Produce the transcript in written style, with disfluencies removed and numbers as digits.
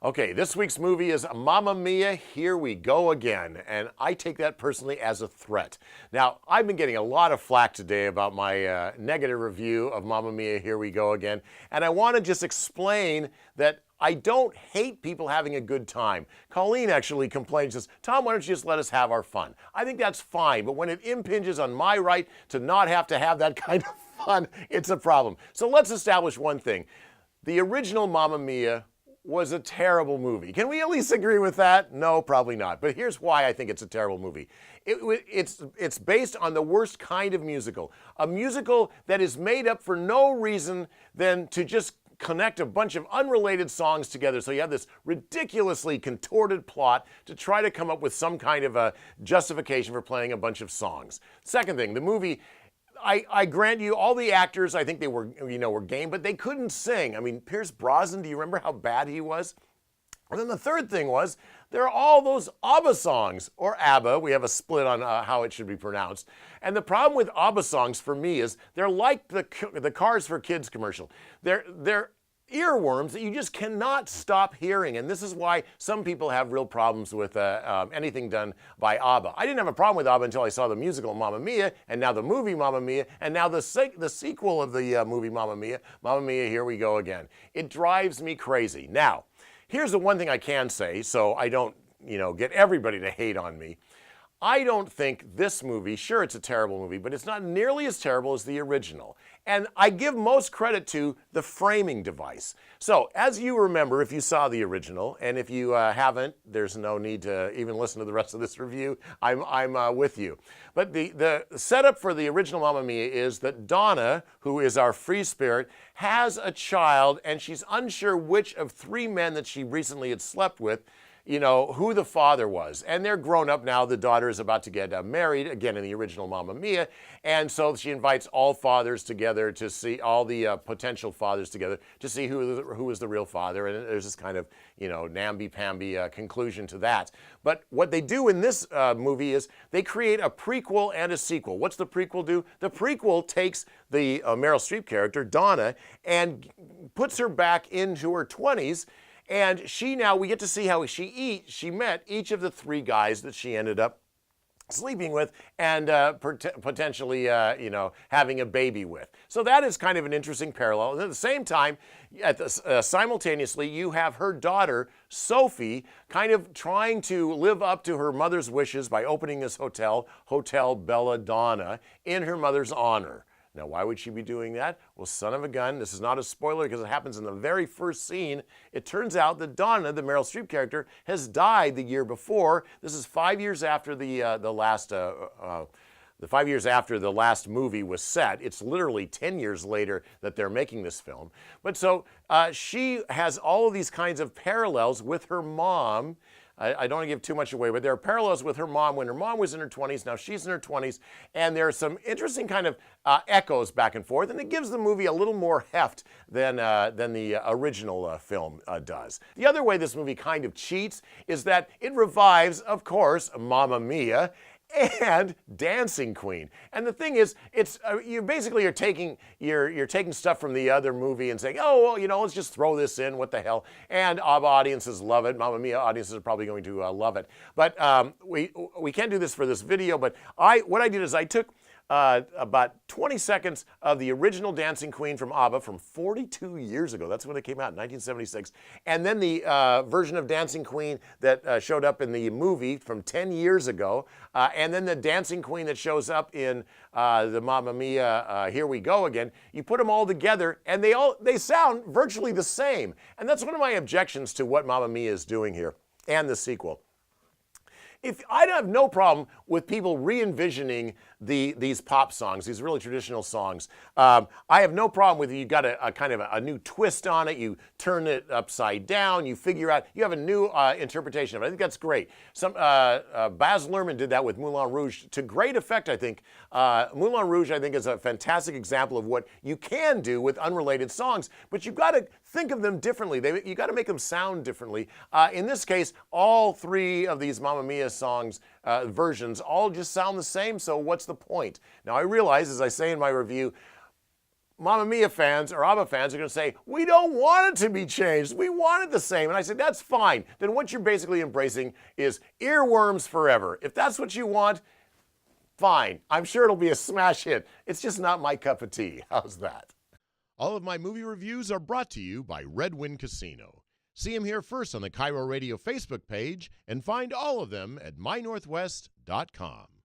Okay, this week's movie is Mamma Mia, Here We Go Again, and I take that personally as a threat. Now, I've been getting a lot of flack today about my negative review of Mamma Mia, Here We Go Again, and I want to just explain that I don't hate people having a good time. Colleen actually complains, says, Tom, why don't you just let us have our fun? I think that's fine, but when it impinges on my right to not have to have that kind of fun, it's a problem. So let's establish one thing. The original Mamma Mia was a terrible movie. Can we at least agree with that? No, probably not. But here's why I think it's a terrible movie. It's based on the worst kind of musical. A musical that is made up for no reason than to just connect a bunch of unrelated songs together. So you have this ridiculously contorted plot to try to come up with some kind of a justification for playing a bunch of songs. Second thing, the movie, I grant you, all the actors, I think they were game, but they couldn't sing. I mean, Pierce Brosnan, do you remember how bad he was? And then the third thing was, there are all those ABBA songs, or ABBA. We have a split on how it should be pronounced. And the problem with ABBA songs for me is they're like the Cars for Kids commercial. They're earworms that you just cannot stop hearing, and this is why some people have real problems with anything done by ABBA. I didn't have a problem with ABBA until I saw the musical Mamma Mia, and now the movie Mamma Mia, and now the sequel of the movie Mamma Mia, Here We Go Again. It drives me crazy. Now, here's the one thing I can say, so I don't, get everybody to hate on me. I don't think this movie, sure, it's a terrible movie, but it's not nearly as terrible as the original. And I give most credit to the framing device. So, as you remember, if you saw the original, and if you haven't, there's no need to even listen to the rest of this review. I'm with you. But the setup for the original Mamma Mia is that Donna, who is our free spirit, has a child, and she's unsure which of three men that she recently had slept with, who the father was. And they're grown up now. The daughter is about to get married, again in the original Mamma Mia. And so she invites all fathers together to see, all the potential fathers together, to see who is the real father. And there's this kind of, namby-pamby conclusion to that. But what they do in this movie is they create a prequel and a sequel. What's the prequel do? The prequel takes the Meryl Streep character, Donna, and puts her back into her 20s. And we get to see how she met each of the three guys that she ended up sleeping with and potentially, having a baby with. So that is kind of an interesting parallel. And at the same time, simultaneously, you have her daughter, Sophie, kind of trying to live up to her mother's wishes by opening this hotel, Hotel Belladonna, in her mother's honor. Now, why would she be doing that? Well, son of a gun, this is not a spoiler because it happens in the very first scene. It turns out that Donna, the Meryl Streep character, has died the year before. This is 5 years after the last movie was set. It's literally 10 years later that they're making this film. But so she has all of these kinds of parallels with her mom. I don't want to give too much away, but there are parallels with her mom when her mom was in her 20s. Now she's in her 20s, and there are some interesting kind of echoes back and forth, and it gives the movie a little more heft than the original film does. The other way this movie kind of cheats is that it revives, of course, Mamma Mia and Dancing Queen. And the thing is, it's you basically are taking you're taking stuff from the other movie and saying, oh, well, let's just throw this in. What the hell? And ABBA audiences love it. Mamma Mia audiences are probably going to love it. But we can't do this for this video. But what I did is I took about 20 seconds of the original Dancing Queen from ABBA from 42 years ago. That's when it came out, in 1976. And then the version of Dancing Queen that showed up in the movie from 10 years ago. And then the Dancing Queen that shows up in the Mamma Mia, Here We Go Again. You put them all together and they sound virtually the same. And that's one of my objections to what Mamma Mia is doing here and the sequel. I have no problem with people re-envisioning these pop songs, these really traditional songs. I have no problem with you got a kind of a new twist on it. You turn it upside down. You figure out, you have a new interpretation of it. I think that's great. Baz Luhrmann did that with Moulin Rouge to great effect, I think. Moulin Rouge, I think, is a fantastic example of what you can do with unrelated songs, but you've got to think of them differently. You got to make them sound differently. In this case, all three of these Mamma Mia songs versions all just sound the same, so what's the point? Now, I realize, as I say in my review, Mamma Mia fans or ABBA fans are going to say, we don't want it to be changed. We want it the same. And I said, that's fine. Then what you're basically embracing is earworms forever. If that's what you want, fine. I'm sure it'll be a smash hit. It's just not my cup of tea. How's that? All of my movie reviews are brought to you by Red Wind Casino. See them here first on the KIRO Radio Facebook page and find all of them at mynorthwest.com.